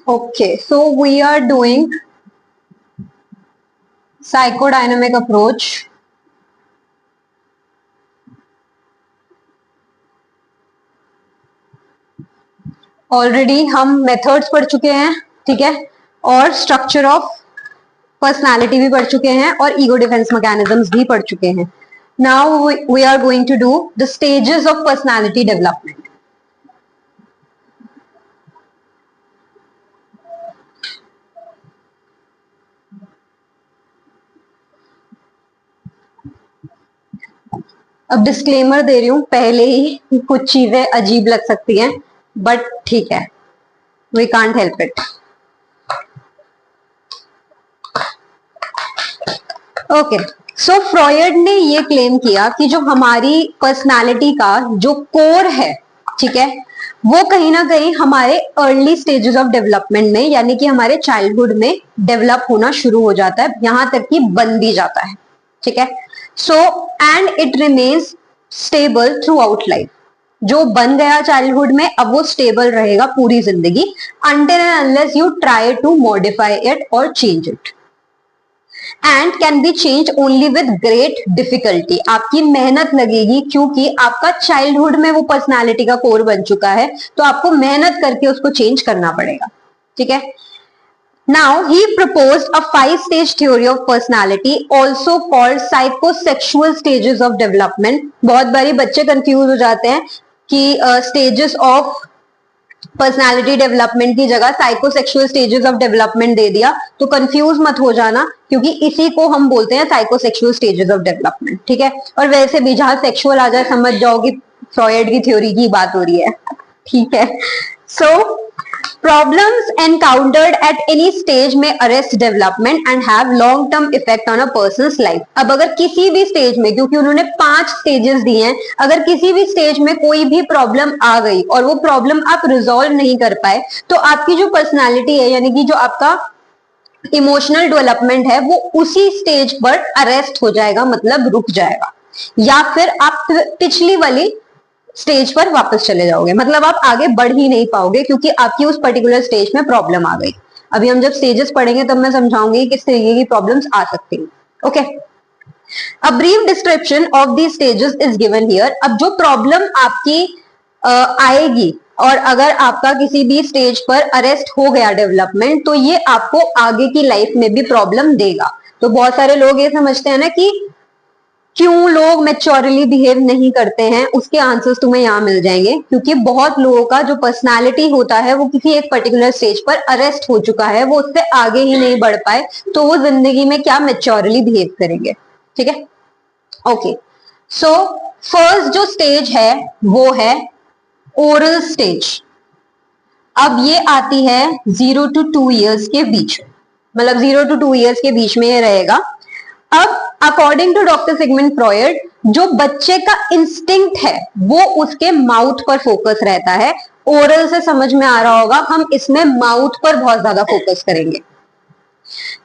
Okay, so we are doing psychodynamic approach. Already हम methods पढ़ चुके हैं, ठीक है, और स्ट्रक्चर ऑफ पर्सनालिटी भी पढ़ चुके हैं और ईगो डिफेंस मैकेनिज्म्स भी पढ़ चुके हैं. Now we are going to do the stages of personality development. अब डिस्क्लेमर दे रही हूं पहले ही, कुछ चीजें अजीब लग सकती हैं, बट ठीक है, we can't help it. Okay, so Freud ने ये क्लेम किया कि जो हमारी पर्सनालिटी का जो कोर है, ठीक है, वो कहीं ना कहीं हमारे अर्ली स्टेजेस ऑफ डेवलपमेंट में, यानी कि हमारे चाइल्डहुड में डेवलप होना शुरू हो जाता है, यहां तक कि बन भी जाता है, ठीक है. So and it remains stable through out life. जो बन गया चाइल्डहुड में, अब वो स्टेबल रहेगा पूरी जिंदगी, until and unless you try to modify it or change it, and can be changed only with great difficulty. आपकी मेहनत लगेगी, क्योंकि आपका चाइल्डहुड में वो पर्सनालिटी का कोर बन चुका है, तो आपको मेहनत करके उसको चेंज करना पड़ेगा, ठीक है. Now he proposed a 5-stage theory of personality, also called psychosexual stages of development. बहुत बारी बच्चे कंफ्यूज हो जाते हैं कि स्टेजेस ऑफ पर्सनालिटी डेवलपमेंट की जगह साइकोसेक्सुअल स्टेजेस ऑफ डेवलपमेंट दे दिया, तो कंफ्यूज मत हो जाना, क्योंकि इसी को हम बोलते हैं साइकोसेक्सुअल स्टेजेस ऑफ डेवलपमेंट, ठीक है. और वैसे भी जहां सेक्सुअल आ जाए समझ जाओ कि फ्रॉयड की थ्योरी की बात हो रही है, ठीक है. सो problems encountered at any stage may arrest development and have long term effect on a person's life. अब अगर किसी भी स्टेज में, क्योंकि उन्होंने 5 स्टेजेस दिए हैं, अगर किसी भी स्टेज में कोई भी प्रॉब्लम आ गई और वो प्रॉब्लम आप रिजॉल्व नहीं कर पाए, तो आपकी जो पर्सनालिटी है, यानी कि जो आपका इमोशनल डेवलपमेंट है, वो उसी स्टेज पर अरेस्ट हो जाएगा, मतलब रुक जाएगा, या फिर आप पिछली वाली स्टेज पर वापस चले जाओगे, मतलब आप आगे बढ़ ही नहीं पाओगे, क्योंकि आपकी उस पर्टिकुलर स्टेज में प्रॉब्लम आ गई. अभी हम जब स्टेजेस पढ़ेंगे तब मैं समझाऊंगी किस तरीके की प्रॉब्लम्स आ सकती हैं. Okay, a brief description of the stages is given here. अब जो प्रॉब्लम आपकी आएगी, और अगर आपका किसी भी स्टेज पर अरेस्ट हो गया डेवलपमेंट, तो ये आपको आगे की लाइफ में भी प्रॉब्लम देगा. तो बहुत सारे लोग ये समझते हैं ना कि क्यों लोग मैच्योरली बिहेव नहीं करते हैं, उसके आंसर्स तुम्हें यहाँ मिल जाएंगे, क्योंकि बहुत लोगों का जो पर्सनालिटी होता है वो किसी एक पर्टिकुलर स्टेज पर अरेस्ट हो चुका है, वो उससे आगे ही नहीं बढ़ पाए, तो वो जिंदगी में क्या मैच्योरली बिहेव करेंगे, ठीक है. ओके, सो फर्स्ट जो स्टेज है वो है ओरल स्टेज. अब ये आती है 0 to 2 years के बीच, मतलब 0 to 2 years के बीच में ये रहेगा. अब according to doctor Sigmund Freud, जो बच्चे का इंस्टिंक्ट है वो उसके माउथ पर फोकस रहता है. ओरल से समझ में आ रहा होगा, हम इसमें माउथ पर बहुत ज्यादा फोकस करेंगे.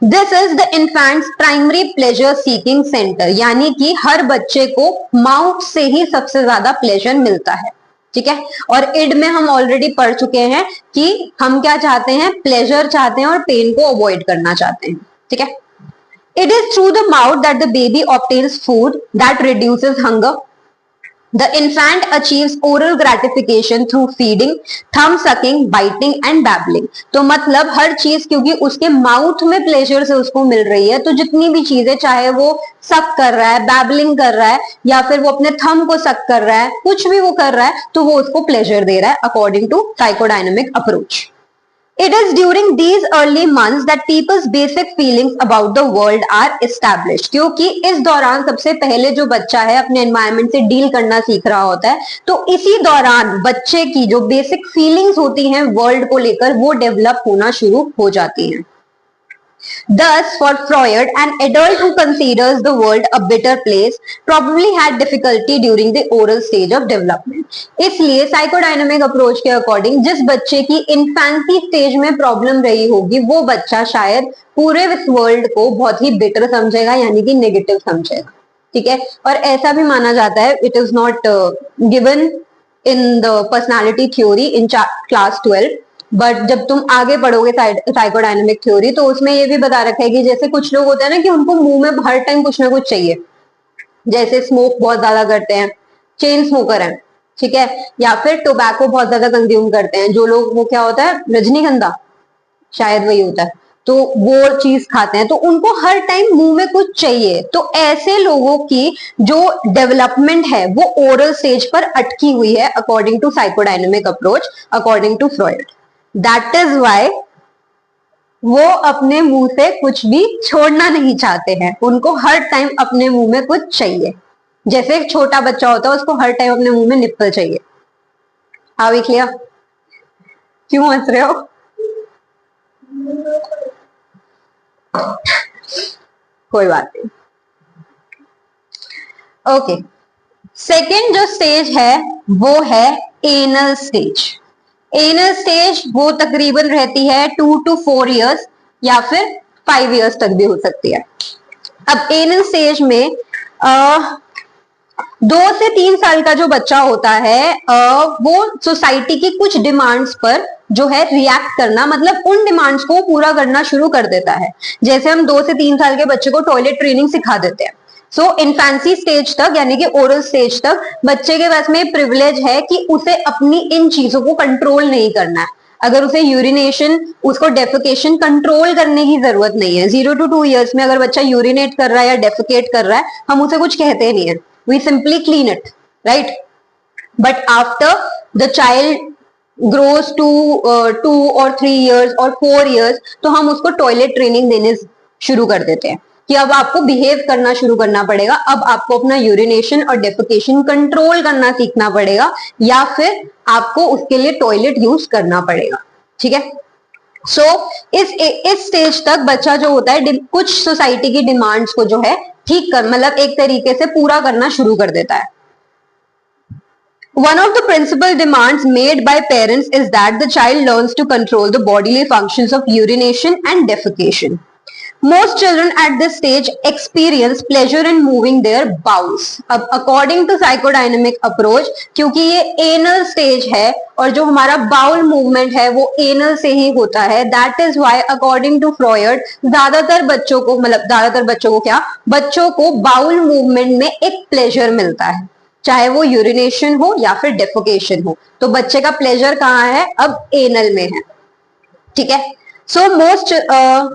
This is the infants primary pleasure seeking centre, यानी कि हर बच्चे को माउथ से ही सबसे ज्यादा प्लेजर मिलता है, ठीक है. और इड में हम ऑलरेडी पढ़ चुके हैं कि हम क्या चाहते हैं, प्लेजर चाहते हैं और पेन को अवॉइड करना चाहते हैं, ठीक है. It is through the mouth that the baby obtains food that reduces hunger. The infant achieves oral gratification through feeding, thumb sucking, biting and babbling. तो मतलब हर चीज क्योंकि उसके माउथ में प्लेजर से उसको मिल रही है, तो जितनी भी चीजें, चाहे वो सक कर रहा है, बैबलिंग कर रहा है, या फिर वो अपने थंब को सक कर रहा है, कुछ भी वो कर रहा है, तो वो उसको प्लेजर दे रहा है, according to psychodynamic approach. It is during these early months that people's basic feelings about the world are established. क्योंकि इस दौरान सबसे पहले जो बच्चा है अपने एनवायरनमेंट से डील करना सीख रहा होता है, तो इसी दौरान बच्चे की जो बेसिक फीलिंग्स होती हैं वर्ल्ड को लेकर, वो डेवलप होना शुरू हो जाती हैं. Thus, for Freud, an adult who considers the world a bitter place probably had difficulty during the oral stage of development. इसलिए साइकोडायनेमिक अप्रोच के अकॉर्डिंग जिस बच्चे की इन्फेंसी स्टेज में प्रॉब्लम रही होगी, वो बच्चा शायद पूरे इस वर्ल्ड को बहुत ही बिटर समझेगा, यानी कि नेगेटिव समझेगा, ठीक है. और ऐसा भी माना जाता है, it is not given in the personality theory in class 12, but जब तुम आगे पढ़ोगे साइकोडायनेमिक थ्योरी तो उसमें ये भी बता रखा है कि जैसे कुछ लोग होते हैं ना कि उनको मुंह में हर टाइम कुछ ना कुछ चाहिए, जैसे स्मोक बहुत ज्यादा करते हैं, चेन स्मोकर है, ठीक है, या फिर टोबैको बहुत ज्यादा कंज्यूम करते हैं जो लोग, वो क्या होता है, रजनीगंधा शायद वही होता है, तो वो चीज खाते हैं, तो उनको हर टाइम मुंह में कुछ चाहिए। तो ऐसे लोगों की जो डेवलपमेंट है वो ओरल स्टेज पर अटकी हुई है according to psychodynamic approach, according to Freud. That is why वो अपने मुंह से कुछ भी छोड़ना नहीं चाहते हैं, उनको हर टाइम अपने मुंह में कुछ चाहिए। जैसे एक छोटा बच्चा होता है उसको हर टाइम अपने मुंह में निप्पल चाहिए। हाँ भी क्लियर? क्यों हंस रहे हो? कोई बात नहीं। ओके, सेकेंड जो स्टेज है वो है एनल स्टेज। एनल स्टेज वो तकरीबन रहती है 2 to 4 years या फिर 5 years तक भी हो सकती है। अब एनल स्टेज में 2 से 3 साल का जो बच्चा होता है वो सोसाइटी की कुछ डिमांड्स पर जो है रिएक्ट करना, मतलब उन डिमांड्स को पूरा करना शुरू कर देता है। जैसे हम 2 से 3 साल के बच्चे को टॉयलेट ट्रेनिंग सिखा देते हैं। सो इन्फेंसी स्टेज तक यानी कि ओरल स्टेज तक बच्चे के पास में प्रिविलेज है कि उसे अपनी इन चीजों को कंट्रोल नहीं करना है। अगर उसे यूरिनेशन, उसको डेफिकेशन कंट्रोल करने की जरूरत नहीं है। 0 to 2 years में अगर बच्चा यूरिनेट कर रहा है या डेफिकेट कर रहा है, हम उसे कुछ कहते नहीं है, we simply clean it, right? But after the child grows to 2 or 3 years or 4 years, तो हम उसको टॉयलेट ट्रेनिंग देने शुरू कर देते हैं कि अब आपको बिहेव करना शुरू करना पड़ेगा, अब आपको अपना यूरिनेशन और डेफिकेशन कंट्रोल करना सीखना पड़ेगा, या फिर आपको उसके लिए टॉयलेट यूज करना पड़ेगा। ठीक है, सो इस स्टेज तक बच्चा जो होता है कुछ सोसाइटी की डिमांड्स को जो है ठीक कर, मतलब एक तरीके से पूरा करना शुरू कर देता है। One of the principal demands made by parents is that the child learns to control the bodily functions of urination and defecation. Most children at this stage experience pleasure in moving their bowels. अब according to psychodynamic approach, क्योंकि ये anal stage है और जो हमारा bowel movement है वो anal से ही होता है, that is why according to Freud ज्यादातर बच्चों को, मतलब ज्यादातर बच्चों को क्या, बच्चों को bowel movement में एक pleasure मिलता है, चाहे वो यूरिनेशन हो या फिर डेफोकेशन हो। तो बच्चे का प्लेजर कहाँ है? अब एनल में है। ठीक है, so most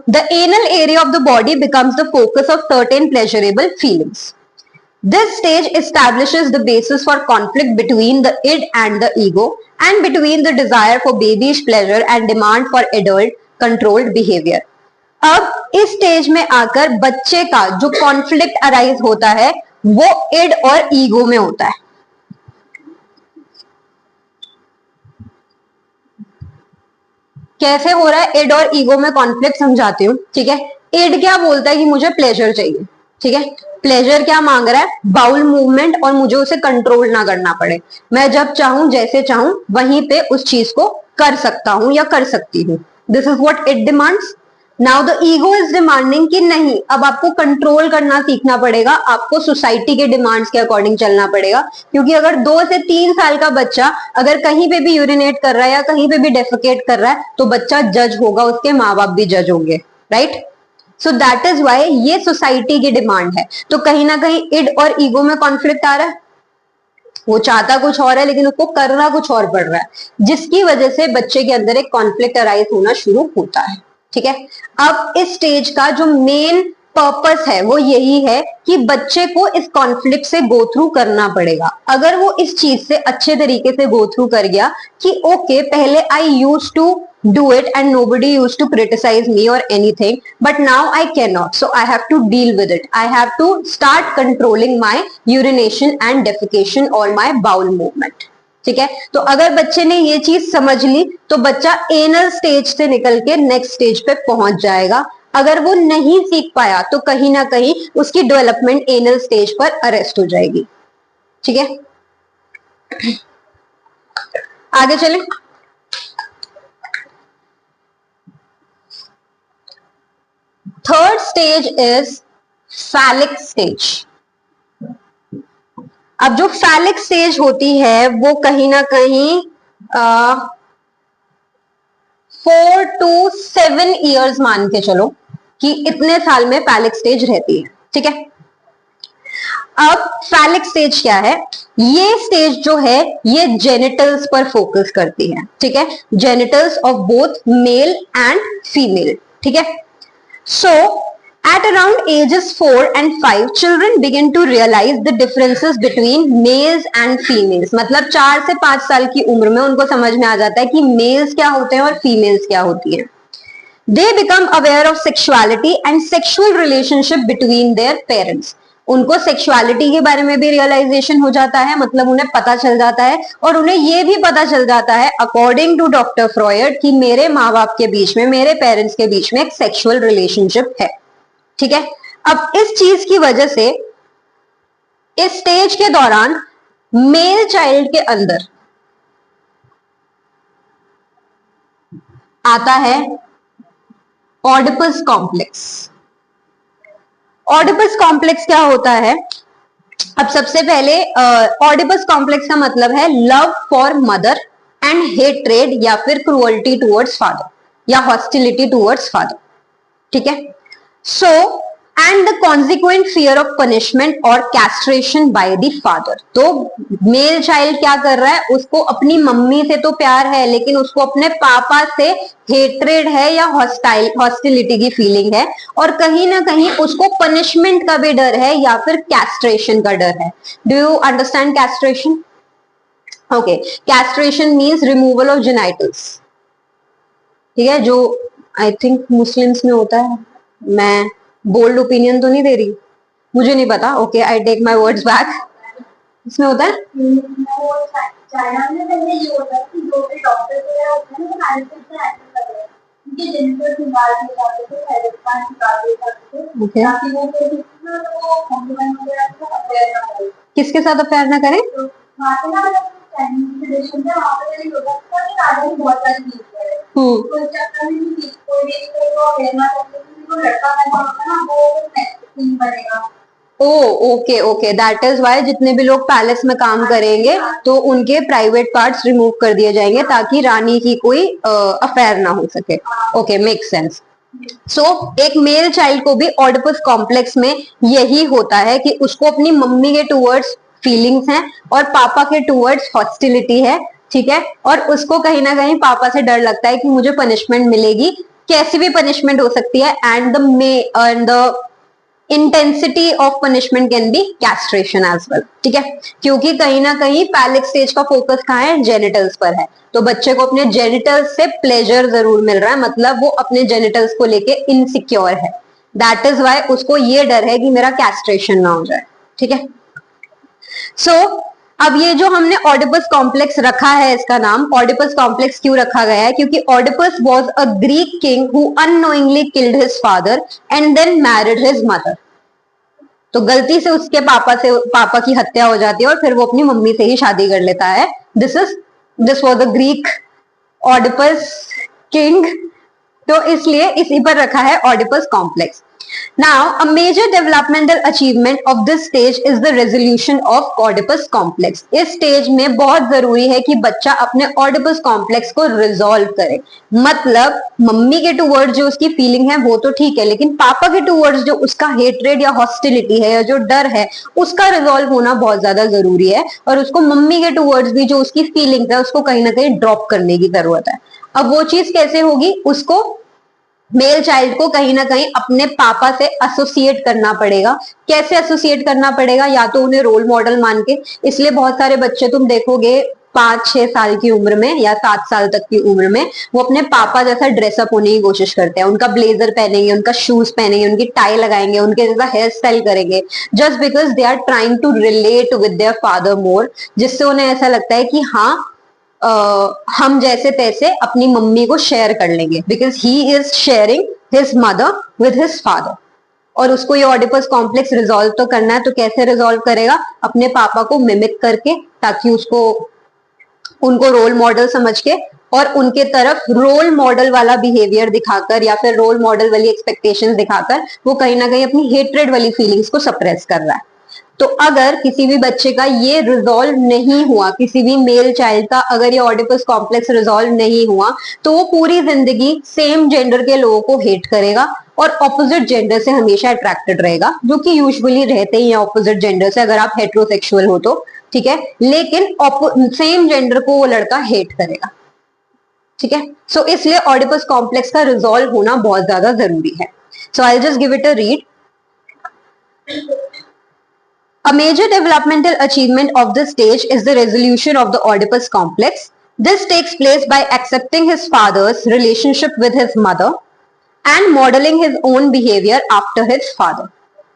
the anal area of the body becomes the focus of certain pleasurable feelings. This stage establishes the basis for conflict between the id and the ego and between the desire for babyish pleasure and demand for adult controlled behavior. अब इस stage में आकर बच्चे का जो conflict arise होता है वो इड और ईगो में होता है। कैसे हो रहा है इड और ईगो में कॉन्फ्लिक्ट, समझाती हूँ। ठीक है, इड क्या बोलता है कि मुझे प्लेजर चाहिए। ठीक है, प्लेजर क्या मांग रहा है? बाउल मूवमेंट, और मुझे उसे कंट्रोल ना करना पड़े, मैं जब चाहूं जैसे चाहूं वहीं पे उस चीज को कर सकता हूं या कर सकती हूँ। This is what it demands. Now the ego is demanding कि नहीं, अब आपको कंट्रोल करना सीखना पड़ेगा, आपको सोसाइटी के डिमांड्स के अकॉर्डिंग चलना पड़ेगा। क्योंकि अगर 2 से 3 साल का बच्चा अगर कहीं पे भी यूरिनेट कर रहा है या कहीं पे भी डेफिकेट कर रहा है तो बच्चा जज होगा, उसके माँ बाप भी जज होंगे, right? So that is why ये सोसाइटी की डिमांड है। तो कहीं ना कहीं इड और ईगो में कॉन्फ्लिक्ट आ रहा है, वो चाहता कुछ और है लेकिन उसको करना कुछ और पड़ रहा है, जिसकी वजह से बच्चे के अंदर एक कॉन्फ्लिक्ट अराइज होना शुरू होता है। ठीक है, अब इस स्टेज का जो मेन पर्पस है वो यही है कि बच्चे को इस कॉन्फ्लिक्ट से गो थ्रू करना पड़ेगा। अगर वो इस चीज से अच्छे तरीके से गो थ्रू कर गया कि ओके पहले I use to do it and nobody used to criticize me or anything, but now I cannot, so I have to deal with it. I have to start controlling my urination and defecation or my bowel movement. ठीक है, तो अगर बच्चे ने ये चीज समझ ली तो बच्चा एनल स्टेज से निकल के नेक्स्ट स्टेज पे पहुंच जाएगा। अगर वो नहीं सीख पाया तो कहीं ना कहीं उसकी डेवलपमेंट एनल स्टेज पर अरेस्ट हो जाएगी। ठीक है, आगे चलें। Third stage is phallic stage. अब जो फैलिक स्टेज होती है वो कहीं ना कहीं 4 to 7 ईयर्स मान के चलो कि इतने साल में फैलिक स्टेज रहती है, ठीक है। अब फैलिक स्टेज क्या है? ये स्टेज जो है ये जेनिटल्स पर फोकस करती है, ठीक है, genitals of both male and female, ठीक है। सो at around ages 4 and 5 children begin to realize the differences between males and females। मतलब 4 से 5 साल की उम्र में उनको समझ में आ जाता है कि मेल्स क्या होते हैं और फीमेल्स क्या होती हैं। They become aware of sexuality and sexual relationship between their parents। उनको सेक्सुअलिटी के बारे में भी रियलाइजेशन हो जाता है, मतलब उन्हें पता चल जाता है, और उन्हें यह भी पता चल जाता है अकॉर्डिंग टू डॉक्टर फ्रॉयड कि मेरे माँ बाप के बीच में, मेरे पेरेंट्स के बीच में एक सेक्सुअल रिलेशनशिप है, ठीक है। अब इस चीज की वजह से इस स्टेज के दौरान मेल चाइल्ड के अंदर आता है ऑडिपस कॉम्प्लेक्स। ऑडिपस कॉम्प्लेक्स क्या होता है? अब सबसे पहले ऑडिपस कॉम्प्लेक्स का मतलब है love for mother and hatred या फिर क्रुअल्टी टुवर्ड्स फादर या हॉस्टिलिटी टुवर्ड्स फादर, ठीक है। So and the consequent fear of punishment और कैस्ट्रेशन बाय द फादर। तो मेल चाइल्ड क्या कर रहा है? उसको अपनी मम्मी से तो प्यार है, लेकिन उसको अपने पापा से हेट्रेड है या हॉस्टिलिटी की फीलिंग है, और कहीं ना कहीं उसको पनिशमेंट का भी डर है या फिर कैस्ट्रेशन का डर है। Do you understand castration? Okay, castration means removal of genitals, ठीक है, जो आई थिंक मुस्लिम्स में होता है। मैं बोल्ड ओपिनियन तो नहीं दे रही, मुझे नहीं पता। Okay, I take my words back. इसमें होता है चाइना में पहले ये होता है कि जो भी डॉक्टर वगैरह होते हैं ना वो उनके जेनिटल्स निकाल दिए जाते थे, निकाल दिए जाते थे ताकि वो कॉम्प्लीमेंट वगैरह का अफेयर ना करें। किसके साथ अफेयर ना करें? तो वहाँ पे ना चाइनीज ट्रेडिशन में वहाँ पे ये होता था कि आगे बहुत सारी चीज है, तो इस चक्कर में कोई भी को अफेयर ना करते तो लड़का पैदा होता ना वो किंग बनेगा। Oh okay okay, that is why जितने भी लोग पैलेस में काम करेंगे तो उनके प्राइवेट पार्ट्स रिमूव कर दिए जाएंगे ताकि रानी की कोई अफेयर ना हो सके। Okay, make sense. सो एक मेल चाइल्ड को भी ऑडिपस कॉम्प्लेक्स में यही होता है कि उसको अपनी मम्मी के टूवर्ड्स फीलिंग्स हैं और पापा के टूवर्ड्स हॉस्टिलिटी है, ठीक है, और उसको कहीं ना कहीं पापा से डर लगता है कि मुझे पनिशमेंट मिलेगी, कैसी भी पनिशमेंट हो सकती है, and the intensity of punishment can be castration as well, ठीक है, क्योंकि कहीं ना कहीं पैलिक स्टेज का फोकस कहाँ है? जेनिटल्स पर है। तो बच्चे को अपने जेनिटल्स से प्लेजर जरूर मिल रहा है, मतलब वो अपने जेनिटल्स को लेके इनसिक्योर है। दैट इज वाई उसको ये डर है कि मेरा कैस्ट्रेशन ना हो जाए, ठीक है। सो अब ये जो हमने ऑडिपस कॉम्प्लेक्स रखा है, इसका नाम ऑडिपस कॉम्प्लेक्स क्यों रखा गया है? क्योंकि Oedipus was a Greek king who unknowingly killed his father and then married his mother. तो गलती से उसके पापा की हत्या हो जाती है और फिर वो अपनी मम्मी से ही शादी कर लेता है। This was the Greek Oedipus king, तो इसलिए इसी पर रखा है Oedipus complex. Now, a major developmental achievement of this stage is the resolution of Oedipus complex। इस स्टेज में बहुत जरूरी है कि बच्चा अपने Oedipus complex को रिजॉल्व करे। मतलब मम्मी के टूवर्ड्स जो उसकी फीलिंग है वो तो ठीक है, लेकिन पापा के टूवर्ड्स जो उसका हेट्रेड या हॉस्टिलिटी है या जो डर है उसका रिजॉल्व होना बहुत ज्यादा जरूरी है, और उसको मम्मी के टूवर्ड्स भी जो उसकी फीलिंग है उसको कहीं ना कहीं ड्रॉप करने की जरूरत है। अब वो चीज कैसे होगी? उसको मेल चाइल्ड को कहीं ना कहीं अपने पापा से एसोसिएट करना पड़ेगा। कैसे एसोसिएट करना पड़ेगा? या तो उन्हें रोल मॉडल मान के, इसलिए बहुत सारे बच्चे तुम देखोगे 5-6 साल की उम्र में या 7 साल तक की उम्र में वो अपने पापा जैसा ड्रेसअप होने की कोशिश करते हैं। उनका ब्लेजर पहनेंगे, उनका शूज पहनेंगे, उनकी टाई लगाएंगे, उनके जैसा हेयर स्टाइल करेंगे, just because they are trying to relate with their father more, जिससे उन्हें ऐसा लगता है कि हाँ हम जैसे तैसे अपनी मम्मी को शेयर कर लेंगे, because he is sharing his mother with his father. और उसको ये ऑडिपस कॉम्प्लेक्स रिजॉल्व तो करना है, तो कैसे रिजॉल्व करेगा? अपने पापा को मिमिक करके, ताकि उसको उनको रोल मॉडल समझ के और उनके तरफ रोल मॉडल वाला बिहेवियर दिखाकर या फिर रोल मॉडल वाली एक्सपेक्टेशंस दिखाकर वो कहीं ना कहीं अपनी हेट्रेड वाली फीलिंग्स को सप्रेस कर रहा है। तो अगर किसी भी बच्चे का ये रिजॉल्व नहीं हुआ, किसी भी मेल चाइल्ड का अगर ये ऑडिपस कॉम्प्लेक्स रिजॉल्व नहीं हुआ, तो वो पूरी जिंदगी सेम जेंडर के लोगों को हेट करेगा और ऑपोजिट जेंडर से हमेशा अट्रैक्टेड रहेगा, जो कि यूजुअली रहते ही है ऑपोजिट जेंडर से, अगर आप हेट्रोसेक्सुअल हो तो, ठीक है। लेकिन सेम जेंडर को वो लड़का हेट करेगा, ठीक है। सो इसलिए ऑडिपस कॉम्प्लेक्स का रिजॉल्व होना बहुत ज्यादा जरूरी है। So I just give it a read. A major developmental achievement of this stage is the resolution of the Oedipus complex. This takes place by accepting his father's relationship with his mother and modeling his own behavior after his father.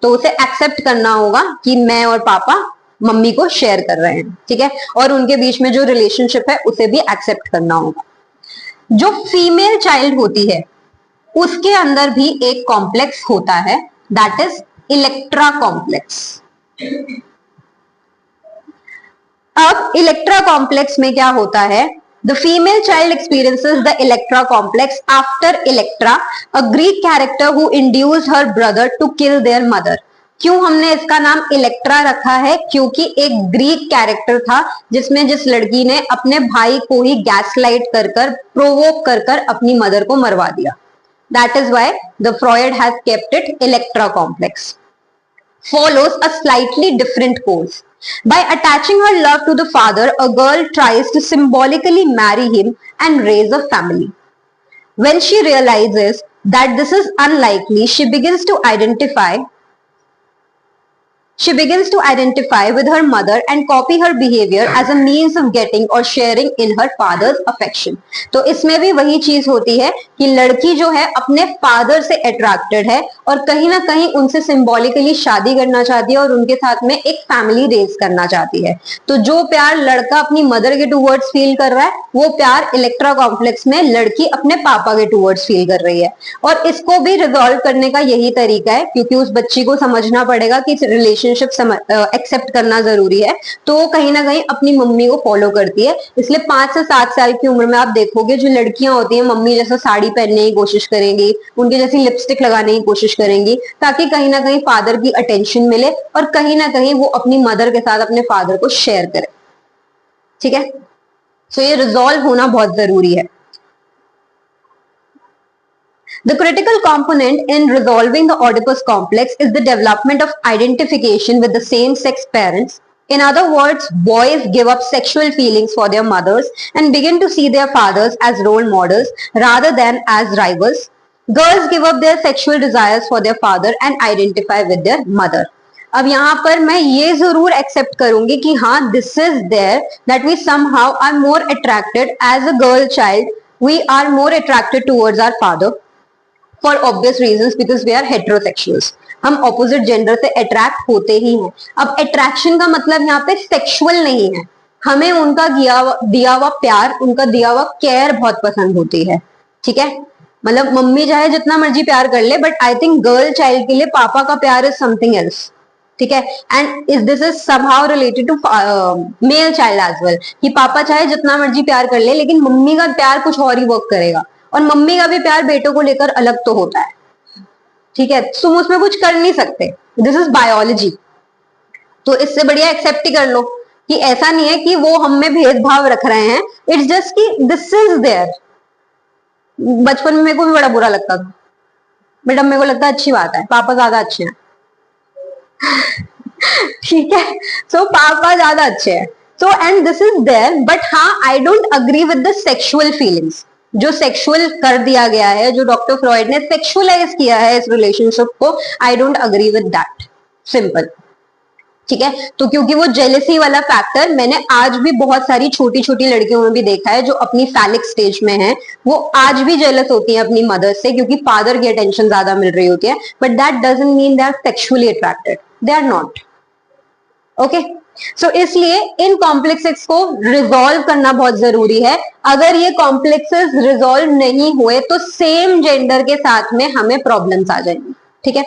तो उसे accept करना होगा कि मैं और papa mummy को share कर रहे हैं, ठीक है, और उनके बीच में जो रिलेशनशिप है उसे भी एक्सेप्ट करना होगा। जो फीमेल चाइल्ड होती है उसके अंदर भी एक कॉम्प्लेक्स होता है, दैट इज इलेक्ट्रा कॉम्प्लेक्स। अब इलेक्ट्रा कॉम्प्लेक्स में क्या होता है? The female child experiences the Electra complex after Electra, a Greek character who induced her brother to kill their mother. क्यों हमने इसका नाम इलेक्ट्रा रखा है? क्योंकि एक ग्रीक कैरेक्टर था जिसमें जिस लड़की ने अपने भाई को ही गैसलाइट कर कर, प्रोवोक कर कर अपनी मदर को मरवा दिया। That is why the Freud has kept it Electra complex. Follows a slightly different course. By attaching her love to the father, a girl tries to symbolically marry him and raise a family. When she realizes that this is unlikely, she begins to identify with her mother and copy her behavior as a means of getting or sharing in her father's affection. तो इसमें भी वही चीज होती है कि लड़की जो है अपने फादर से अट्रैक्टेड है और कहीं ना कहीं उनसे सिंबॉलिकली शादी करना चाहती है और उनके साथ में एक फैमिली रेज करना चाहती है। तो जो प्यार लड़का अपनी मदर के टूवर्ड्स फील कर रहा है, वो प्यार इलेक्ट्रा कॉम्प्लेक्स में लड़की अपने पापा के टूवर्ड्स फील कर रही है। और इसको भी रिजॉल्व करने का यही तरीका है, क्योंकि उस बच्ची को समझना पड़ेगा कि रिलेशनशिप एक्सेप्ट करना जरूरी है, तो वो कहीं ना कहीं अपनी मम्मी को फॉलो करती है। इसलिए 5 से 7 साल की उम्र में आप देखोगे जो लड़कियां होती हैं मम्मी जैसा साड़ी पहनने की कोशिश करेंगी, उनके जैसी लिपस्टिक लगाने की कोशिश करेंगी, ताकि कहीं ना कहीं फादर की अटेंशन मिले और कहीं ना कहीं वो अपनी मदर के साथ अपने फादर को शेयर करे, ठीक है। सो ये रिजॉल्व होना बहुत जरूरी है। The critical component in resolving the Oedipus complex is the development of identification with the same-sex parents. In other words, boys give up sexual feelings for their mothers and begin to see their fathers as role models rather than as rivals. Girls give up their sexual desires for their father and identify with their mother. अब यहाँ पर मैं ये जरूर accept करूंगी कि हाँ, this is there that we somehow are more attracted as a girl child, we are more attracted towards our father for obvious reasons, because we are heterosexuals. हम ऑपोजिट जेंडर से अट्रैक्ट होते ही हैं। अब attraction का मतलब यहाँ पे सेक्सुअल नहीं है, हमें उनका दिया हुआ प्यार, उनका दिया हुआ केयर बहुत पसंद होती है, ठीक है। मतलब मम्मी चाहे जितना मर्जी प्यार कर ले, but I think girl child के लिए पापा का प्यार इज समथिंग एल्स, ठीक है। And is this is somehow related to male child as well, कि पापा चाहे जितना मर्जी प्यार कर ले लेकिन मम्मी का प्यार कुछ और ही वर्क करेगा, और मम्मी का भी प्यार बेटों को लेकर अलग तो होता है, ठीक है। तुम उसमें कुछ कर नहीं सकते, दिस इज बायोलॉजी। तो इससे बढ़िया एक्सेप्ट ही कर लो कि ऐसा नहीं है कि वो हम में भेदभाव रख रहे हैं, इट्स जस्ट कि दिस इज देयर। बचपन में मेरे को भी बड़ा बुरा लगता था, बट अब मेरे को लगता है अच्छी बात है, पापा ज्यादा अच्छे हैं ठीक है। सो पापा ज्यादा अच्छे हैं, so and this is there, but हाँ, I don't agree with the sexual feelings. जो सेक्सुअल कर दिया गया है, जो डॉक्टर फ्रॉइड ने सेक्सुअलाइज किया है इस रिलेशनशिप को, आई don't agree with that, simple, ठीक है। तो क्योंकि वो जेलेसी वाला फैक्टर मैंने आज भी बहुत सारी छोटी छोटी लड़कियों में भी देखा है जो अपनी फैलिक स्टेज में है, वो आज भी जेलस होती है अपनी मदर से क्योंकि फादर की अटेंशन ज्यादा मिल रही होती है, but that doesn't mean they are sexually attracted, they are not, okay. So इसलिए इन कॉम्प्लेक्सेस को रिजॉल्व करना बहुत जरूरी है। अगर ये कॉम्प्लेक्सेस रिजॉल्व नहीं हुए तो सेम जेंडर के साथ में हमें प्रॉब्लम्स आ जाएंगी, ठीक है।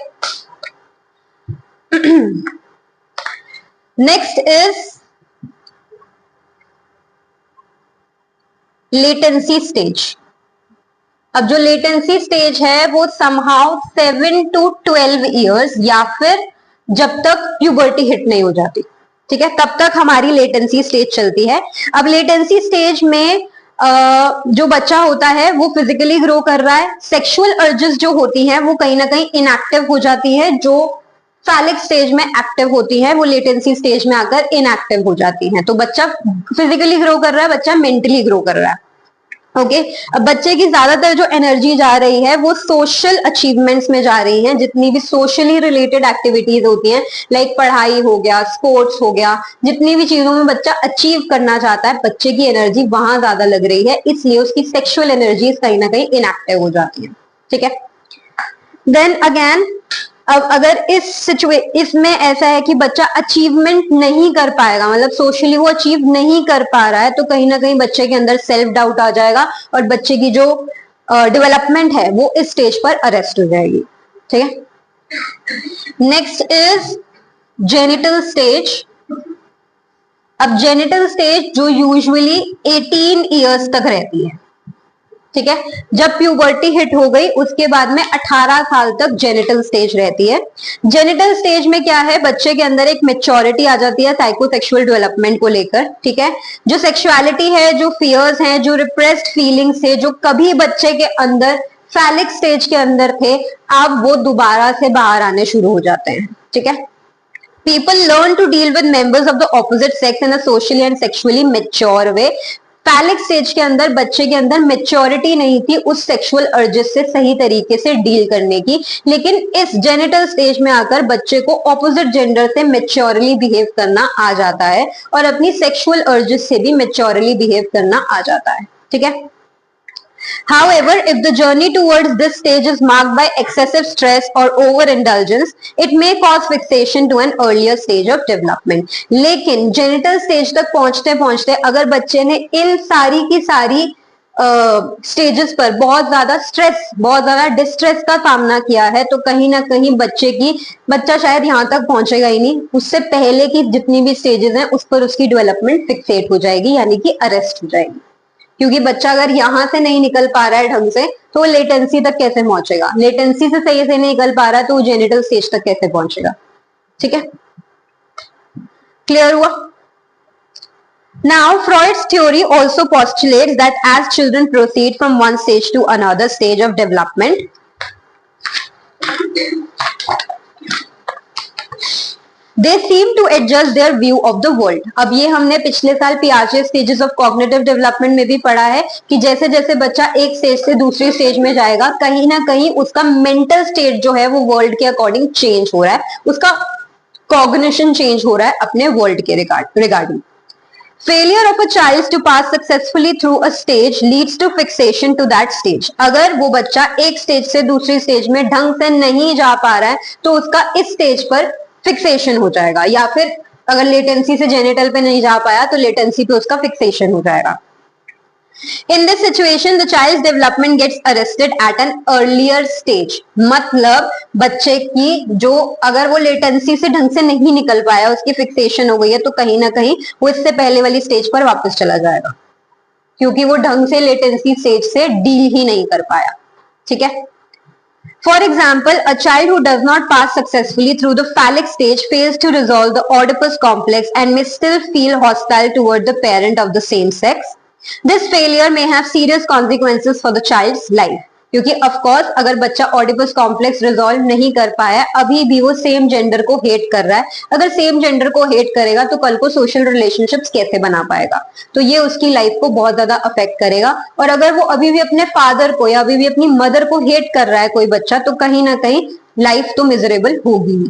Next is latency stage. अब जो लेटेंसी स्टेज है वो समहाउ 7 to 12 ईयर्स या फिर जब तक प्यूबर्टी हिट नहीं हो जाती, ठीक है, तब तक हमारी लेटेंसी स्टेज चलती है। अब लेटेंसी स्टेज में जो बच्चा होता है वो फिजिकली ग्रो कर रहा है, सेक्सुअल अर्जेस जो होती हैं वो कहीं ना कहीं इनएक्टिव हो जाती है, जो फैलिक स्टेज में एक्टिव होती है वो लेटेंसी स्टेज में आकर इनएक्टिव हो जाती हैं। तो बच्चा फिजिकली ग्रो कर रहा है, बच्चा मेंटली ग्रो कर रहा है। ओके अब बच्चे की ज्यादातर जो एनर्जी जा रही है वो सोशल अचीवमेंट्स में जा रही है, जितनी भी सोशली रिलेटेड एक्टिविटीज होती हैं, लाइक पढ़ाई हो गया, स्पोर्ट्स हो गया, जितनी भी चीजों में बच्चा अचीव करना चाहता है, बच्चे की एनर्जी वहां ज्यादा लग रही है, इसलिए उसकी सेक्सुअल एनर्जी कहीं ना कहीं इनएक्टिव हो जाती है। ठीक है, देन अगेन अब अगर इसमें ऐसा है कि बच्चा अचीवमेंट नहीं कर पाएगा, मतलब सोशली वो अचीव नहीं कर पा रहा है, तो कहीं ना कहीं बच्चे के अंदर सेल्फ डाउट आ जाएगा और बच्चे की जो डेवलपमेंट है वो इस स्टेज पर अरेस्ट हो जाएगी। ठीक है, नेक्स्ट इज जेनिटल स्टेज। अब जेनिटल स्टेज जो यूजुअली 18 इयर्स तक रहती है, ठीक है, जब प्यूबर्टी हिट हो गई उसके बाद में 18 साल तक जेनिटल स्टेज रहती है। जेनिटल स्टेज में क्या है, बच्चे के अंदर एक मेच्योरिटी आ जाती है साइकोसेक्सुअल डेवलपमेंट को लेकर। ठीक है, जो सेक्सुअलिटी है, जो फियर्स हैं, जो रिप्रेस्ड फीलिंग्स है, जो कभी बच्चे के अंदर फैलिक स्टेज के अंदर थे, अब वो दोबारा से बाहर आने शुरू हो जाते हैं। ठीक है, people learn to deal with members of the opposite sex in a socially and sexually mature way। Phallic stage के अंदर बच्चे के अंदर मेच्योरिटी नहीं थी उस सेक्सुअल अर्जेस से सही तरीके से डील करने की, लेकिन इस जेनिटल स्टेज में आकर बच्चे को ऑपोजिट जेंडर से मेच्योरली बिहेव करना आ जाता है और अपनी सेक्सुअल अर्जेस से भी मेच्योरली बिहेव करना आ जाता है। ठीक है, however, if the journey towards this stage is marked by excessive stress or overindulgence, it may cause fixation to an earlier stage of development। लेकिन जेनिटल स्टेज तक पहुंचते पहुंचते अगर बच्चे ने इन सारी की सारी स्टेजेस पर बहुत ज्यादा स्ट्रेस, बहुत ज्यादा डिस्ट्रेस का सामना किया है, तो कहीं ना कहीं बच्चा शायद यहाँ तक पहुंचेगा ही नहीं, उससे पहले की जितनी भी स्टेजेस हैं उस पर उसकी डेवलपमेंट फिक्सेट हो जाएगी, यानी कि अरेस्ट हो जाएगी। क्योंकि बच्चा अगर यहां से नहीं निकल पा रहा है ढंग से, तो वो लेटेंसी तक कैसे पहुंचेगा, लेटेंसी से सही से नहीं निकल पा रहा है तो वो जेनिटल स्टेज तक कैसे पहुंचेगा। ठीक है, क्लियर हुआ? Now Freud's theory also postulates that as children proceed from one stage to another stage of development, They seem to adjust their view of the world। अब ये हमने पिछले साल पियाजे स्टेजेस ऑफ कॉग्निटिव डेवलपमेंट में भी पढ़ा है कि जैसे जैसे बच्चा एक स्टेज से दूसरी स्टेज में जाएगा, कहीं ना कहीं उसका मेंटल स्टेट जो है वो वर्ल्ड के अकॉर्डिंग चेंज हो रहा है, उसका कॉग्निशन चेंज हो रहा है अपने वर्ल्ड के regarding. Failure of a child to pass successfully through a stage leads to fixation to that stage। अगर वो बच्चा एक स्टेज से दूसरी स्टेज में ढंग से नहीं जा पा रहा है तो उसका इस स्टेज पर फिक्सेशन हो जाएगा, या फिर अगर लेटेंसी से जेनिटल पे नहीं जा पाया तो लेटेंसी पे उसका फिक्सेशन हो जाएगा। In this situation, the child's development gets arrested at an earlier stage। मतलब बच्चे की जो अगर वो लेटेंसी से ढंग से नहीं निकल पाया, उसकी फिक्सेशन हो गई है, तो कहीं ना कहीं वो इससे पहले वाली स्टेज पर वापस चला जाएगा, क्योंकि वो ढंग से लेटेंसी स्टेज से डील ही नहीं कर पाया। ठीक है, For example, a child who does not pass successfully through the phallic stage fails to resolve the Oedipus complex and may still feel hostile toward the parent of the same sex। This failure may have serious consequences for the child's life। क्योंकि of course अगर बच्चा Oedipus complex resolve नहीं कर पाया, अभी भी वो same gender को हेट कर रहा है, अगर सेम जेंडर को हेट करेगा तो कल को सोशल रिलेशनशिप्स कैसे बना पाएगा, तो ये उसकी लाइफ को बहुत ज्यादा अफेक्ट करेगा। और अगर वो अभी भी अपने फादर को या अभी भी अपनी मदर को हेट कर रहा है कोई बच्चा, तो कहीं ना कहीं लाइफ तो मिजरेबल होगी,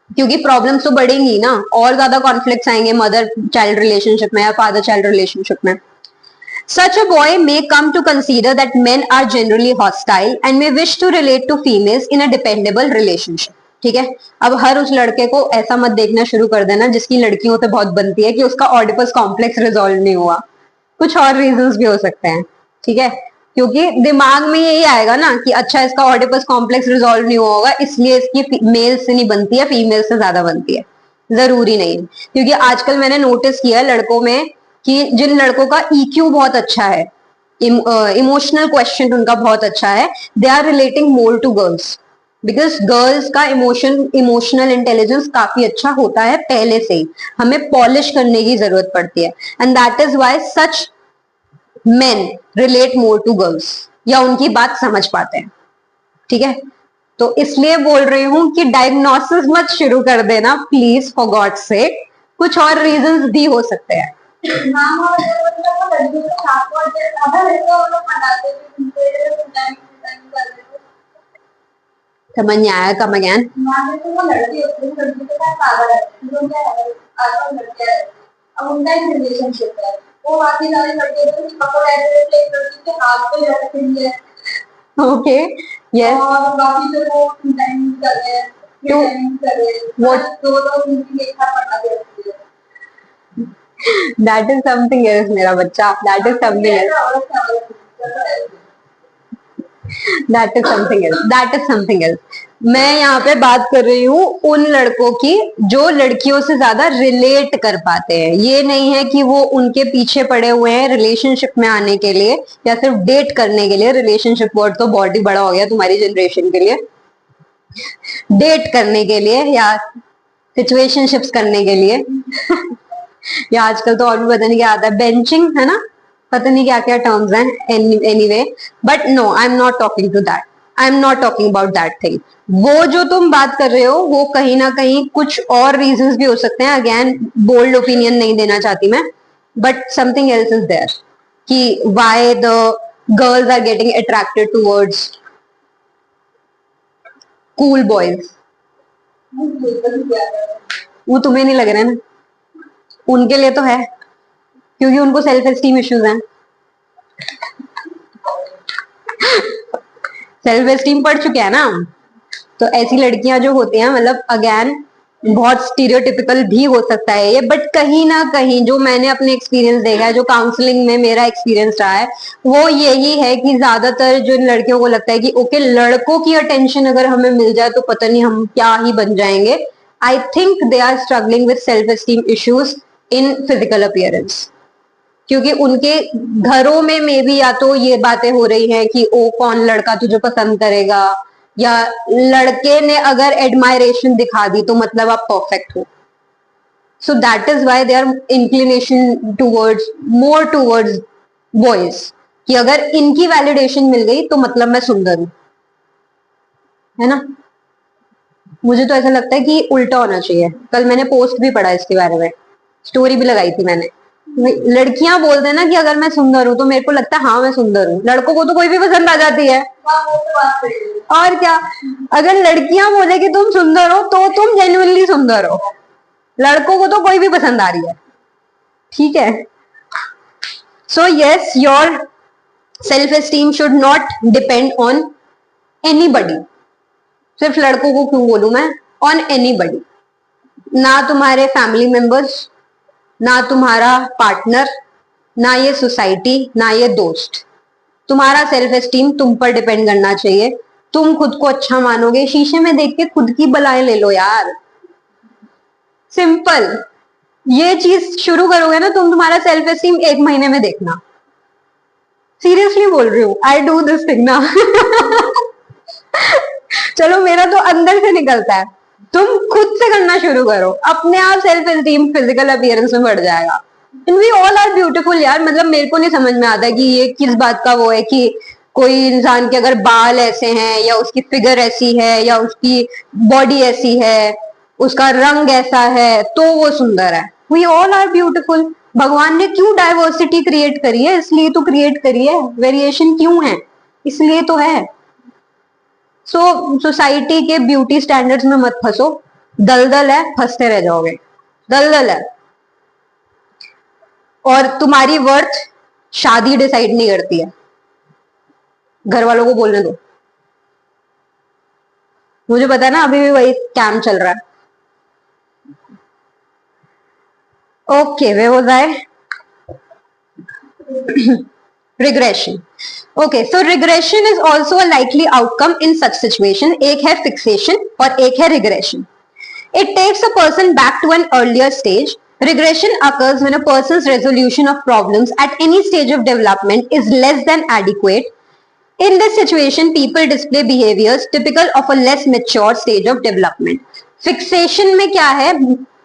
क्योंकि प्रॉब्लम्स तो बढ़ेंगी ना, और ज्यादा कॉन्फ्लिक्ट्स आएंगे मदर चाइल्ड रिलेशनशिप में या फादर चाइल्ड रिलेशनशिप में। Such a boy may come to consider that men are generally hostile and may wish to relate to females in a dependable relationship। ठीक है, अब हर उस लड़के को ऐसा मत देखना शुरू कर देना जिसकी लड़कियों से बहुत बनती है कि उसका ऑडिपस कॉम्प्लेक्स रिजॉल्व नहीं हुआ, कुछ और रीजंस भी हो सकते हैं। ठीक है, क्योंकि दिमाग में यही आएगा ना कि अच्छा इसका ऑडिपस कॉम्प्लेक्स रिजॉल्व नहीं हुआ होगा इसलिए इसकी मेल से नहीं बनती है, फीमेल से ज्यादा बनती है। जरूरी नहीं, क्योंकि आजकल मैंने नोटिस किया लड़कों में कि जिन लड़कों का EQ बहुत अच्छा है, इमोशनल क्वेश्चन उनका बहुत अच्छा है, they are relating more to girls. Because girls का इमोशनल इंटेलिजेंस काफी अच्छा होता है पहले से ही, हमें पॉलिश करने की जरूरत पड़ती है, and that is why such men relate more to girls, या उनकी बात समझ पाते हैं, ठीक है। तो इसलिए बोल रही हूं कि डायग्नोसिस मत शुरू कर देना प्लीज, फॉर गॉड से, कुछ और रीजंस भी हो सकते हैं। समझ नहीं आया, कम अगेन। अब उनका एक रिलेशनशिप है, वो बाकी सारी लड़कियों को पकड़ ऐसे एक लड़की के हाथ पे लड़की है, ओके, यस, और बाकी जो वो टाइम कर रहे हैं, व्हाट दो उनकी एक साथ पटा देती है, दैट इज समथिंग एल्स मेरा बच्चा, that is something else, that is something else, that is something else. मैं यहाँ पे बात कर रही हूँ उन लड़कों की जो लड़कियों से ज्यादा रिलेट कर पाते हैं, ये नहीं है कि वो उनके पीछे पड़े हुए हैं रिलेशनशिप में आने के लिए या सिर्फ डेट करने के लिए, रिलेशनशिप वर्ड तो बहुत ही बड़ा हो गया तुम्हारी जनरेशन के लिए, डेट करने के लिए या सिचुएशनशिप्स करने के लिए या आजकल तो और भी पता नहीं क्या आता है, बेंचिंग है ना, पता नहीं क्या क्या टर्म्स हैं, anyway, but no, I am not talking to that, I am not talking about that thing. वो जो तुम बात कर रहे हो वो कहीं ना कहीं कुछ और रीजंस भी हो सकते हैं, अगेन बोल्ड ओपिनियन नहीं देना चाहती मैं, but something else is there कि why the girls are getting attracted towards cool boys. वो तुम्हें नहीं लग रहा है ना, उनके लिए तो है, क्योंकि उनको सेल्फ एस्टीम इश्यूज हैं, सेल्फ एस्टीम पढ़ चुके हैं ना, तो ऐसी लड़कियां जो होती हैं, मतलब अगेन बहुत स्टीरियोटिपिकल भी हो सकता है ये, बट कहीं ना कहीं जो मैंने अपने एक्सपीरियंस देखा है, जो काउंसलिंग में मेरा एक्सपीरियंस रहा है, वो यही है कि ज्यादातर जो लड़कियों को लगता है कि ओके लड़कों की अटेंशन अगर हमें मिल जाए तो पता नहीं हम क्या ही बन जाएंगे। I think they are struggling with self esteem issues in physical appearance, क्योंकि उनके घरों में मे बी या तो ये बातें हो रही हैं कि ओ कौन लड़का तुझे पसंद करेगा, या लड़के ने अगर एडमायरेशन दिखा दी तो मतलब आप परफेक्ट हो, so that is why they are inclination towards more towards boys, कि अगर इनकी वैलिडेशन मिल गई तो मतलब मैं सुंदर हूं, है ना। मुझे तो ऐसा लगता है कि उल्टा होना चाहिए, कल मैंने पोस्ट भी पढ़ा इसके बारे में, स्टोरी भी लगाई थी मैंने, लड़कियां बोल देना कि अगर मैं सुंदर हूं तो मेरे को लगता है हाँ मैं सुंदर हूँ, लड़कों को तो कोई भी पसंद आ जाती है, और क्या, अगर लड़कियां बोले कि तुम सुंदर हो तो तुम जेन्युइनली सुंदर हो, लड़कों को तो कोई भी पसंद आ रही है, ठीक है। So yes, your self esteem should not depend on anybody, सिर्फ लड़कों को क्यों बोलूं मैं, ऑन एनीबडी, ना तुम्हारे फैमिली मेंबर्स, ना तुम्हारा पार्टनर, ना ये सोसाइटी, ना ये दोस्त, तुम्हारा सेल्फ एस्टीम तुम पर डिपेंड करना चाहिए, तुम खुद को अच्छा मानोगे, शीशे में देख के खुद की बलाएं ले लो यार, सिंपल, ये चीज शुरू करोगे ना तुम, तुम्हारा सेल्फ एस्टीम 1 महीने में देखना, सीरियसली बोल रही हूँ, आई डू दिस थिंग ना चलो मेरा तो अंदर से निकलता है, तुम खुद से करना शुरू करो, अपने आप सेल्फ एस्टीम फिजिकल अपीयरेंस में बढ़ जाएगा, and we all are beautiful यार, मतलब मेरे को नहीं समझ में आता कि ये किस बात का वो है कि कोई इंसान के अगर बाल ऐसे हैं या उसकी फिगर ऐसी है या उसकी बॉडी ऐसी है, उसका रंग ऐसा है तो वो सुंदर है, वी ऑल आर ब्यूटीफुल, भगवान ने क्यों डाइवर्सिटी क्रिएट करी है, इसलिए तो क्रिएट करी है, वेरिएशन क्यों है, इसलिए तो है। सो सोसाइटी के ब्यूटी स्टैंडर्ड्स में मत फंसो, दलदल है, फंसते रह जाओगे, दलदल है, और तुम्हारी वर्थ शादी डिसाइड नहीं करती है, घर वालों को बोलने दो, मुझे पता है ना अभी भी वही कैम चल रहा है। Okay, way was I, regression. Okay, so regression is also a likely outcome in such situation. एक है fixation और एक है regression. It takes a person back to an earlier stage. Regression occurs when a person's resolution of problems at any stage of development is less than adequate. In this situation, people display behaviors typical of a less mature stage of development. Fixation में क्या है,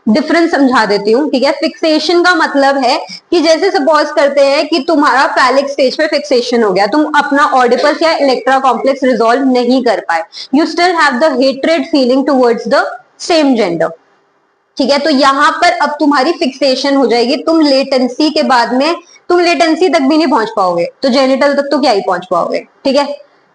difference समझा देती हूँ, ठीक है। Fixation का मतलब है कि जैसे सपोज करते हैं कि तुम्हारा फैलिक स्टेज पे फिक्सेशन हो गया, तुम अपना ऑडिपस या इलेक्ट्रा कॉम्प्लेक्स रिजॉल्व नहीं कर पाए, you still have the hatred feeling towards the same gender, ठीक है। तो यहां पर अब तुम्हारी फिक्सेशन हो जाएगी, तुम लेटेंसी के बाद में तुम लेटेंसी तक भी नहीं पहुंच पाओगे, तो जेनिटल तक तो क्या ही पहुंच पाओगे, ठीक है।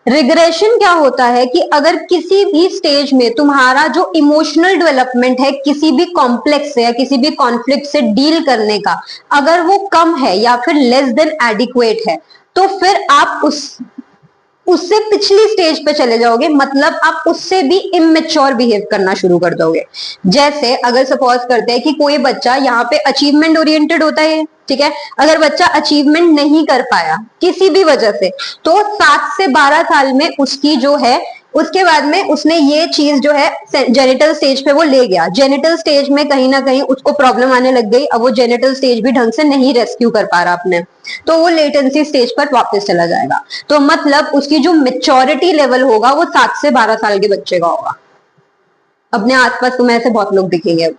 रिग्रेशन क्या होता है कि अगर किसी भी स्टेज में तुम्हारा जो इमोशनल डेवलपमेंट है किसी भी कॉम्प्लेक्स से या किसी भी कॉन्फ्लिक्ट से डील करने का, अगर वो कम है या फिर लेस देन एडिक्वेट है, तो फिर आप उससे पिछली स्टेज पे चले जाओगे, मतलब आप उससे भी इमेच्योर बिहेव करना शुरू कर दोगे। जैसे अगर सपोज करते हैं कि कोई बच्चा यहाँ पे अचीवमेंट ओरिएंटेड होता है, ठीक है, अगर बच्चा अचीवमेंट नहीं कर पाया किसी भी वजह से, तो 7 से 12 साल में उसकी जो है, उसके बाद में उसने ये चीज जो है जेनिटल स्टेज पे वो ले गया, जेनिटल स्टेज में कहीं ना कहीं उसको प्रॉब्लम आने लग गई, अब वो जेनिटल स्टेज भी ढंग से नहीं रेस्क्यू कर पा रहा अपने, तो वो लेटेंसी स्टेज पर वापस चला जाएगा। तो मतलब उसकी जो मेच्योरिटी लेवल होगा वो 7 से 12 साल के बच्चे का होगा। अपने आसपास तुम्हें ऐसे बहुत लोग दिखेंगे,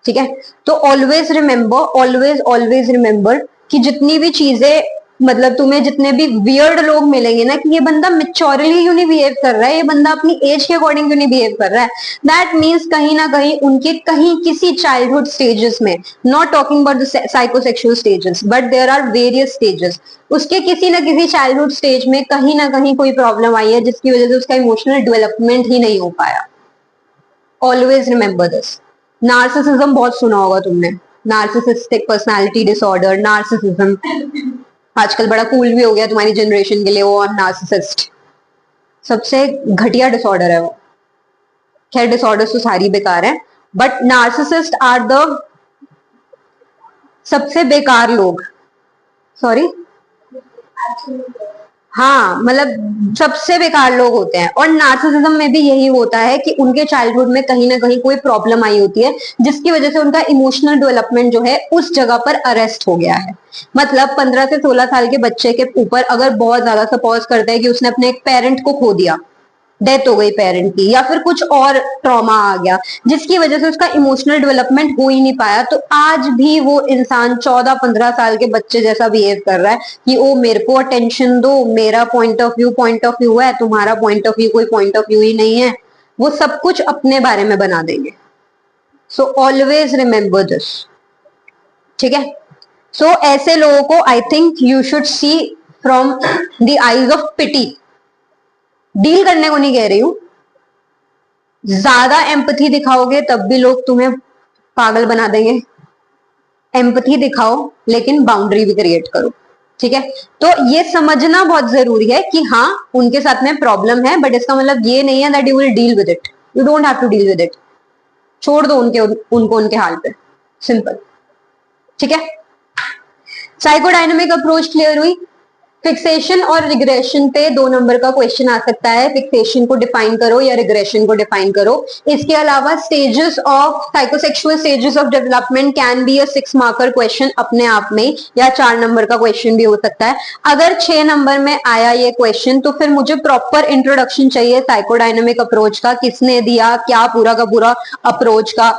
ठीक है। तो always remember, always always remember कि जितनी भी चीजें, मतलब तुम्हें जितने भी वियर्ड लोग मिलेंगे ना, कि ये बंदा मेच्योरली क्यों नहीं बिहेव कर रहा है, ये बंदा अपनी एज के अकॉर्डिंग क्यों नहीं बिहेव कर रहा है, दैट मीन्स कहीं ना कहीं उनके कहीं किसी चाइल्डहुड स्टेजेस में, not talking about the psychosexual stages but there are various stages, उसके किसी ना किसी चाइल्डहुड स्टेज में कहीं ना कहीं कोई प्रॉब्लम आई है जिसकी वजह से उसका इमोशनल डेवलपमेंट ही नहीं हो पाया। Always remember this. नार्सिसिज्म बहुत सुना होगा तुमने, नार्सिसिस्टिक पर्सनालिटी डिसऑर्डर, नार्सिसिज्म आजकल बड़ा कूल भी हो गया तुम्हारी जनरेशन के लिए, वो नार्सिसिस्ट सबसे घटिया डिसऑर्डर है वो। खैर डिसऑर्डर्स तो सारी बेकार है, बट नार्सिसिस्ट आर द सबसे बेकार लोग, सॉरी, हाँ मतलब सबसे बेकार लोग होते हैं। और नार्सिसिज्म में भी यही होता है कि उनके चाइल्डहुड में कहीं ना कहीं कोई प्रॉब्लम आई होती है जिसकी वजह से उनका इमोशनल डेवलपमेंट जो है उस जगह पर अरेस्ट हो गया है। मतलब 15 से 16 साल के बच्चे के ऊपर अगर बहुत ज्यादा सपोज करते हैं कि उसने अपने एक पेरेंट को खो दिया, डेथ हो गई पेरेंट की, या फिर कुछ और ट्रॉमा आ गया जिसकी वजह से उसका इमोशनल डेवलपमेंट हो ही नहीं पाया, तो आज भी वो इंसान 14-15 साल के बच्चे जैसा बिहेव कर रहा है कि ओ मेरे को अटेंशन दो, मेरा पॉइंट ऑफ व्यू है, तुम्हारा पॉइंट ऑफ व्यू कोई पॉइंट ऑफ व्यू ही नहीं है, वो सब कुछ अपने बारे में बना देंगे। सो ऑलवेज रिमेंबर दिस, ठीक है। सो ऐसे लोगों को I think you should see from the eyes of pity, deal करने को नहीं कह रही हूं, ज्यादा एम्पथी दिखाओगे तब भी लोग तुम्हें पागल बना देंगे। एम्पथी दिखाओ लेकिन बाउंड्री भी क्रिएट करो, ठीक है। तो ये समझना बहुत जरूरी है कि हाँ उनके साथ में प्रॉब्लम है, बट इसका मतलब ये नहीं है that you will deal with it, you don't have to deal with it, छोड़ दो उनको उनके हाल पे, सिंपल, ठीक है। साइकोडायनेमिक अप्रोच क्लियर हुई। फिक्सेशन और रिग्रेशन पे 2 नंबर का क्वेश्चन आ सकता है, फिक्सेशन को डिफाइन करो या रिग्रेशन को डिफाइन करो। इसके अलावा stages of psychosexual stages of development can be a 6 marker question अपने आप में, या 4 नंबर का क्वेश्चन भी हो सकता है। अगर 6 नंबर में आया ये क्वेश्चन तो फिर मुझे प्रॉपर इंट्रोडक्शन चाहिए साइकोडायनेमिक अप्रोच का, किसने दिया, क्या पूरा का पूरा अप्रोच का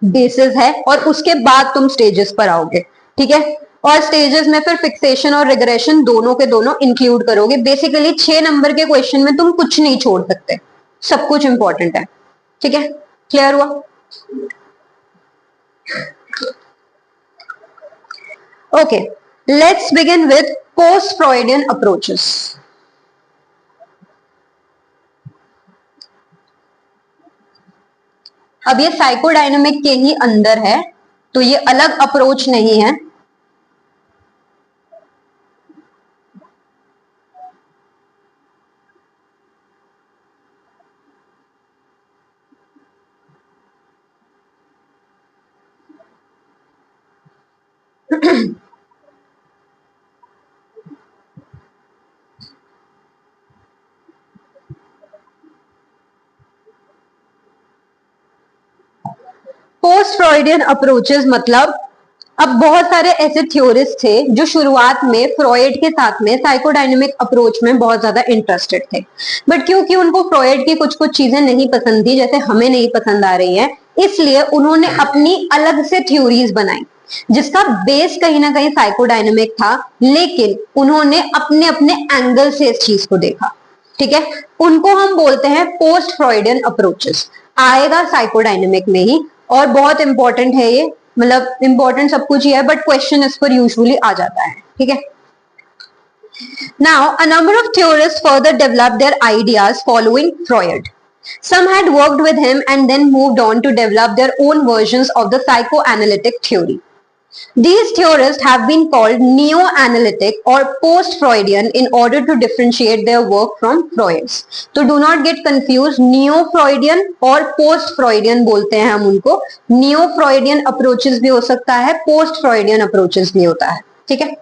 बेसिस है, और उसके बाद तुम स्टेजेस पर आओगे, ठीक है। और स्टेजेस में फिर फिक्सेशन और रिग्रेशन दोनों के दोनों इंक्लूड करोगे। बेसिकली 6 नंबर के क्वेश्चन में तुम कुछ नहीं छोड़ सकते, सब कुछ इंपॉर्टेंट है, ठीक है। क्लियर हुआ? Okay, let's begin with post Freudian approaches. अब ये साइकोडायनेमिक के ही अंदर है, तो ये अलग अप्रोच नहीं है। पोस्ट फ्रॉइडियन अप्रोचेस मतलब अब बहुत सारे ऐसे थ्योरिस्ट थे जो शुरुआत में फ्रॉयड के साथ में साइकोडायनेमिक अप्रोच में बहुत ज्यादा इंटरेस्टेड थे, बट क्योंकि उनको फ्रॉयड की कुछ कुछ चीजें नहीं पसंद थी, जैसे हमें नहीं पसंद आ रही है, इसलिए उन्होंने अपनी अलग से थ्योरीज बनाई जिसका बेस कहीं ना कहीं साइकोडायनेमिक था, लेकिन उन्होंने अपने अपने एंगल से इस चीज को देखा। ठीक है, उनको हम बोलते हैं पोस्ट फ्रॉइडियन अप्रोचेस, आएगा साइकोडायनेमिक में ही, और बहुत इंपॉर्टेंट है ये, मतलब इंपॉर्टेंट सब कुछ ही है, बट क्वेश्चन इस पर यूजुअली आ जाता है। ठीक है, now a number of theorists further developed their ideas following Freud. Some had worked with him and then moved on to develop their own versions of the psychoanalytic theory. These theorists have been called neo-analytic or post-Freudian in order to differentiate their work from Freud's. तो do not get confused, neo-Freudian और post-Freudian बोलते हैं हम उनको। neo-Freudian approaches भी हो सकता है, post-Freudian approaches भी होता है। ठीक है,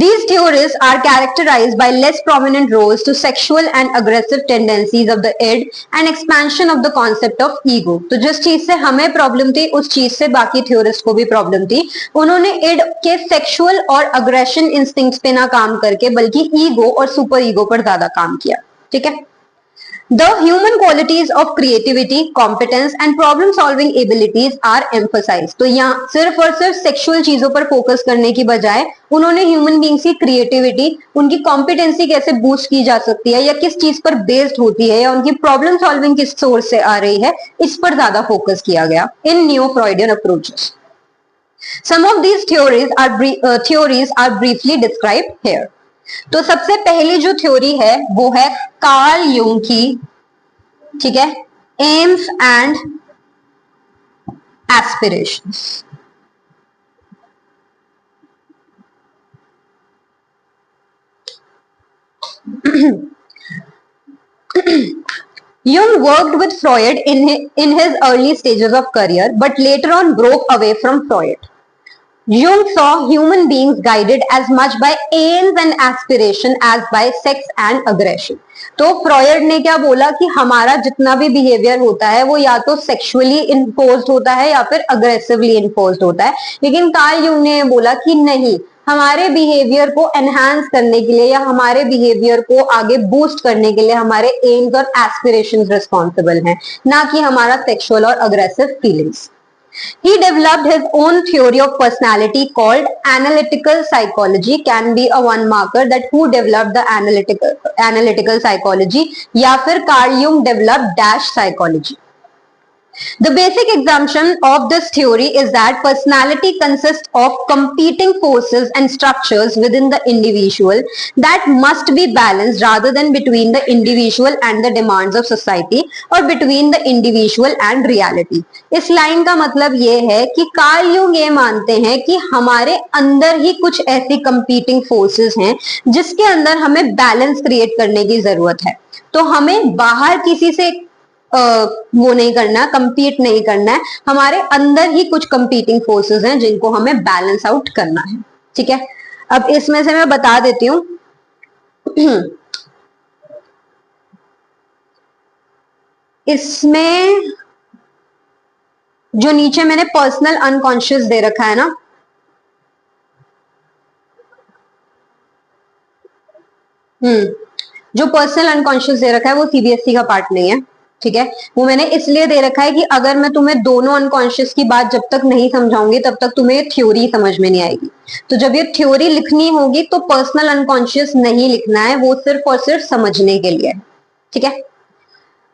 these theories are characterized by less prominent roles to sexual and aggressive tendencies of the id and expansion of the concept of ego. तो जिस चीज से हमें प्रॉब्लम थी उस चीज से बाकी थ्योरिस्ट को भी प्रॉब्लम थी। उन्होंने इड के सेक्सुअल और अग्रेशन इंस्टिंक्ट्स पे ना काम करके बल्कि ईगो और सुपर ईगो पर ज्यादा काम किया। ठीक है, The human qualities of creativity, competence and problem solving abilities are emphasized. तो यहाँ सिर्फ और सिर्फ सेक्सुअल चीजों पर फोकस करने की बजाय उन्होंने ह्यूमन बींग्स की क्रिएटिविटी, उनकी कॉम्पिटेंसी कैसे बूस्ट की जा सकती है या किस चीज पर बेस्ड होती है या उनकी प्रॉब्लम सॉल्विंग किस सोर्स से आ रही है, इस पर ज्यादा फोकस किया गया in neo Freudian approaches. Some of these theories are briefly described here. तो सबसे पहली जो थ्योरी है वो है कार्ल यूंग की, ठीक है, AIIMS and aspirations. Jung worked with Freud in his early stages of career, but later on broke away from Freud. Jung saw human beings guided as much by aims and aspiration as by sex and aggression. तो Freud ने क्या बोला कि हमारा जितना भी behaviour होता है वो या तो सेक्सुअली इन्फोर्स्ड होता है या फिर अग्रेसिवली इन्फोर्स्ड होता है, लेकिन कार्ल यूंग ने बोला कि नहीं, हमारे बिहेवियर को एनहांस करने के लिए या हमारे बिहेवियर को आगे बूस्ट करने के लिए हमारे एम्स और एस्पिरेशंस रिस्पॉन्सिबल हैं, ना कि हमारा सेक्सुअल और aggressive feelings. He developed his own theory of personality called analytical psychology. Can be a one marker that who developed the analytical psychology, या फिर Carl Jung developed dash psychology. The basic assumption of this theory is that personality consists of competing forces and structures within the individual that must be balanced rather than between the individual and the demands of society or between the individual and reality. इस line का मतलब ये है कि Karl Jung ये मानते हैं कि हमारे अंदर ही कुछ ऐसी competing forces हैं जिसके अंदर हमें बैलेंस क्रिएट करने की जरूरत है। तो हमें बाहर किसी से वो नहीं करना, कंपीट नहीं करना है, हमारे अंदर ही कुछ कंपीटिंग फोर्सेस हैं जिनको हमें बैलेंस आउट करना है। ठीक है, अब इसमें से मैं बता देती हूँ। इसमें जो नीचे मैंने पर्सनल अनकॉन्शियस दे रखा है ना, जो पर्सनल अनकॉन्शियस दे रखा है वो सीबीएसई का पार्ट नहीं है। ठीक है, वो मैंने इसलिए दे रखा है कि अगर मैं तुम्हें दोनों अनकॉन्शियस की बात जब तक नहीं समझाऊंगी तब तक तुम्हें ये थ्योरी समझ में नहीं आएगी। तो जब ये थ्योरी लिखनी होगी तो पर्सनल अनकॉन्शियस नहीं लिखना है, वो सिर्फ और सिर्फ समझने के लिए। ठीक है,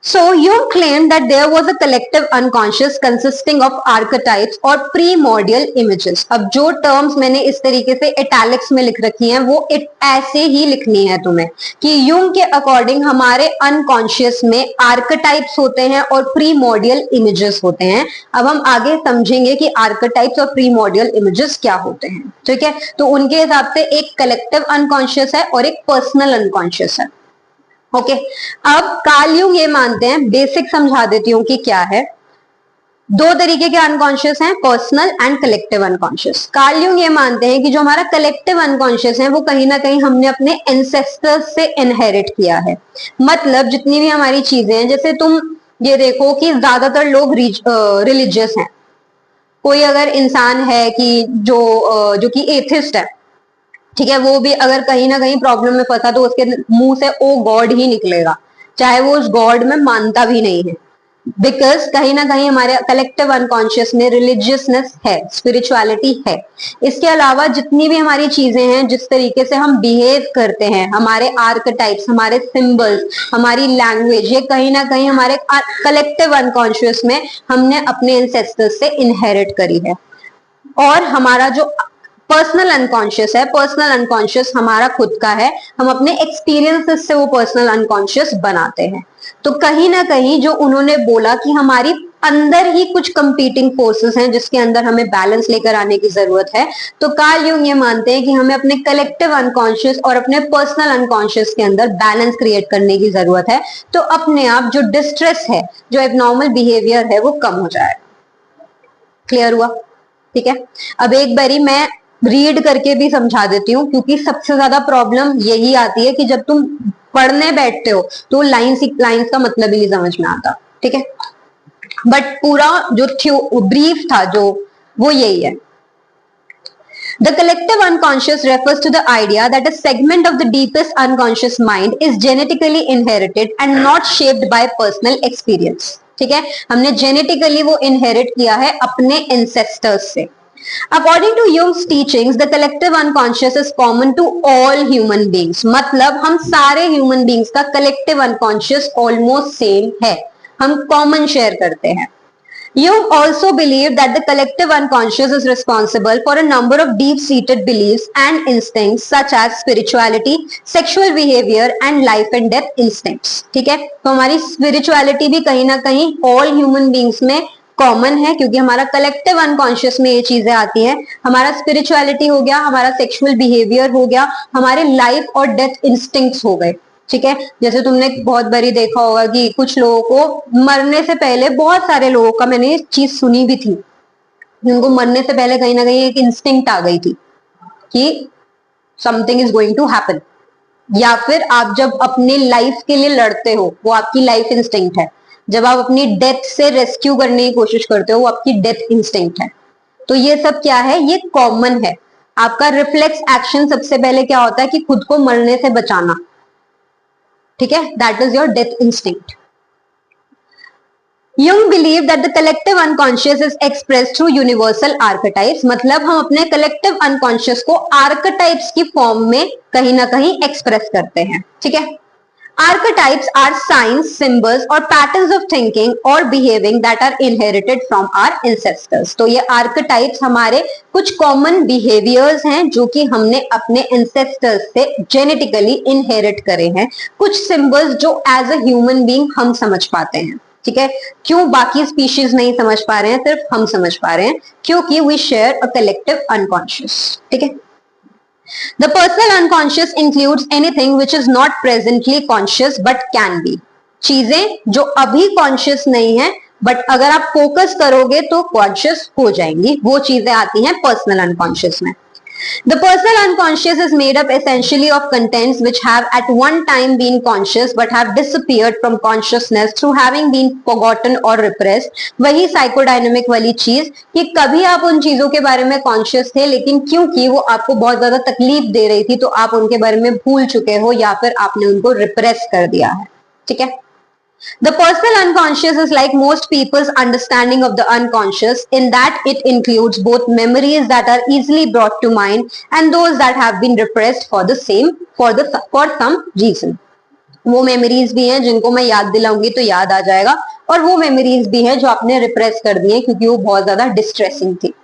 So Jung claimed that there was a collective unconscious consisting of archetypes or primordial images. अब जो टर्म्स मैंने इस तरीके से इटैलिक्स में लिख रखी हैं वो ऐसे ही लिखनी है तुम्हें कि यूंग के अकॉर्डिंग हमारे अनकॉन्शियस में आर्केटाइप्स होते हैं और प्रीमोडियल इमेजेस होते हैं। अब हम आगे समझेंगे कि आर्केटाइप्स और प्रीमोडियल इमेजेस क्या होते हैं। ठीक है, तो उनके हिसाब से एक कलेक्टिव अनकॉन्शियस है और एक पर्सनल अनकॉन्शियस है। ओके, अब कार्ल यूंग ये मानते हैं, बेसिक समझा देती हूँ कि क्या है। दो तरीके के अनकॉन्शियस हैं, personal and collective unconscious. Carl Jung ये मानते हैं कि जो हमारा कलेक्टिव अनकॉन्शियस है वो कहीं ना कहीं हमने अपने एंसेस्टर्स से इनहेरिट किया है। मतलब जितनी भी हमारी चीजें हैं, जैसे तुम ये देखो कि ज्यादातर लोग रिलीजियस हैं, कोई अगर इंसान है कि जो कि एथिस्ट है, ठीक है, वो भी अगर कहीं ना कहीं प्रॉब्लम में फंसा तो उसके मुंह से ओ गॉड ही निकलेगा, चाहे वो उस गॉड में मानता भी नहीं है। बिकॉज कहीं ना कहीं हमारे कलेक्टिव अनकॉन्शियस में रिलीजियसनेस है, स्पिरिचुअलिटी है। इसके अलावा जितनी भी हमारी चीजें हैं, जिस तरीके से हम बिहेव करते हैं, हमारे आर्केटाइप्स, हमारे सिंबल्स, हमारी लैंग्वेज, ये कहीं ना कहीं हमारे कलेक्टिव अनकॉन्शियस में हमने अपने एंसेस्टर्स से इनहेरिट करी है। और हमारा जो पर्सनल अनकॉन्शियस है, पर्सनल अनकॉन्शियस हमारा खुद का है, हम अपने एक्सपीरियंसेस से वो पर्सनल अनकॉन्शियस बनाते हैं। तो कहीं ना कहीं जो उन्होंने बोला कि हमारी अंदर ही कुछ कंपीटिंग फोर्सेस हैं जिसके अंदर हमें बैलेंस लेकर आने की जरूरत है, तो कार्ल यूंग ये मानते हैं कि हमें अपने कलेक्टिव अनकॉन्शियस और अपने पर्सनल अनकॉन्शियस के अंदर बैलेंस क्रिएट करने की जरूरत है। तो अपने आप जो डिस्ट्रेस है, जो एबनॉर्मल बिहेवियर है, वो कम हो जाएगा। क्लियर हुआ? ठीक है, अब एक बारी मैं रीड करके भी समझा देती हूँ, क्योंकि सबसे ज्यादा प्रॉब्लम यही आती है कि जब तुम पढ़ने बैठते हो तो लाइंस का मतलब ही नहीं समझ में आता। ठीक है, बट पूरा जो ब्रीफ था जो, वो यही है। The collective unconscious refers to the idea that a segment of the deepest unconscious mind is genetically inherited and not shaped by personal experience. ठीक है, हमने जेनेटिकली वो इनहेरिट किया है अपने एंसेस्टर्स से। According to Jung's teachings, the collective unconscious is common to all human beings. मतलब हम सारे human beings का collective unconscious almost same है, हम common share करते हैं। Jung also believed that the collective unconscious is responsible for a number of deep-seated beliefs and instincts such as spirituality, sexual behavior and life and death instincts. ठीक है, तो हमारी spirituality भी कहीं ना कहीं all human beings में common है, क्योंकि हमारा कलेक्टिव अनकॉन्शियस में ये चीजें आती हैं। हमारा स्पिरिचुअलिटी हो गया, हमारा सेक्सुअल बिहेवियर हो गया, हमारे लाइफ और डेथ इंस्टिंक्ट्स हो गए। ठीक है, जैसे तुमने बहुत बारी देखा होगा कि कुछ लोगों को मरने से पहले, बहुत सारे लोगों का मैंने ये चीज सुनी भी थी, उनको मरने से पहले कहीं ना कहीं एक इंस्टिंक्ट आ गई थी कि something is going to happen. या फिर आप जब अपने लाइफ के लिए लड़ते हो, वो आपकी लाइफ इंस्टिंक्ट है। जब आप अपनी डेथ से रेस्क्यू करने की कोशिश करते हो, वो आपकी डेथ इंस्टिंक्ट है। तो ये सब क्या है? ये कॉमन है। आपका रिफ्लेक्स एक्शन सबसे पहले क्या होता है कि खुद को मरने से बचाना। ठीक है, that is your death instinct. Jung believed that the collective unconscious is expressed through universal archetypes. मतलब हम अपने collective unconscious को archetypes की फॉर्म में कहीं ना कहीं एक्सप्रेस करते हैं। ठीक है, archetypes are signs, symbols और patterns of thinking or behaving that are inherited from our ancestors. तो ये archetypes हमारे कुछ common behaviors हैं जो कि हमने अपने ancestors से genetically inherit करे हैं। कुछ symbols जो as a human being हम समझ पाते हैं। ठीक है, क्यों बाकी स्पीशीज नहीं समझ पा रहे हैं, सिर्फ हम समझ पा रहे हैं? क्योंकि we share a collective unconscious. ठीक है, the personal unconscious includes anything which is not presently conscious but can be. चीजें जो अभी कॉन्शियस नहीं है बट अगर आप फोकस करोगे तो कॉन्शियस हो जाएंगी, वो चीजें आती हैं पर्सनल अनकॉन्शियस में। The personal unconscious is made up essentially of contents which have at one time been conscious but have disappeared from consciousness through having been forgotten or repressed. वही साइकोडायनेमिक वाली चीज कि कभी आप उन चीजों के बारे में कॉन्शियस थे, लेकिन क्योंकि वो आपको बहुत ज्यादा तकलीफ दे रही थी तो आप उनके बारे में भूल चुके हो या फिर आपने उनको रिप्रेस कर दिया है। ठीक है, The personal unconscious is like most people's understanding of the unconscious in that it includes both memories that are easily brought to mind and those that have been repressed for some reason. वो memories भी हैं जिनको मैं याद दिलाऊंगी तो याद आ जाएगा, और वो मेमोरीज भी हैं जो आपने रिप्रेस कर दी हैं क्योंकि वो बहुत ज्यादा डिस्ट्रेसिंग थी।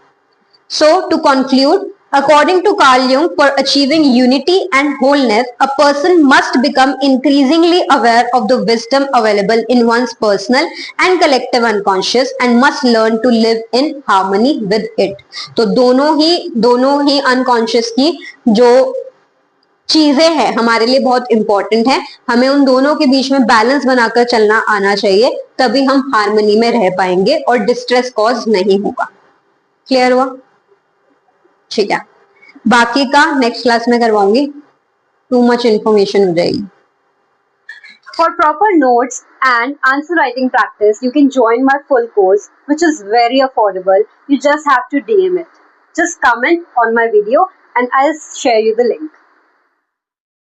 So to conclude, according to Carl Jung, for achieving unity and wholeness, a person must become increasingly aware of the wisdom available in one's personal and collective unconscious and must learn to live in harmony with it. तो दोनों ही unconscious की जो चीजें हैं हमारे लिए बहुत important है। हमें उन दोनों के बीच में बैलेंस बनाकर चलना आना चाहिए, तभी हम हार्मनी में रह पाएंगे और डिस्ट्रेस कॉज नहीं होगा। क्लियर हुआ? ठीक है, बाकी का नेक्स्ट क्लास में करवाऊंगी, टू मच इंफॉर्मेशन हो जाएगी। For proper notes and answer writing practice, you can join my full course, which is very affordable. You just have to DM it. Just comment on my video and I'll share you the link.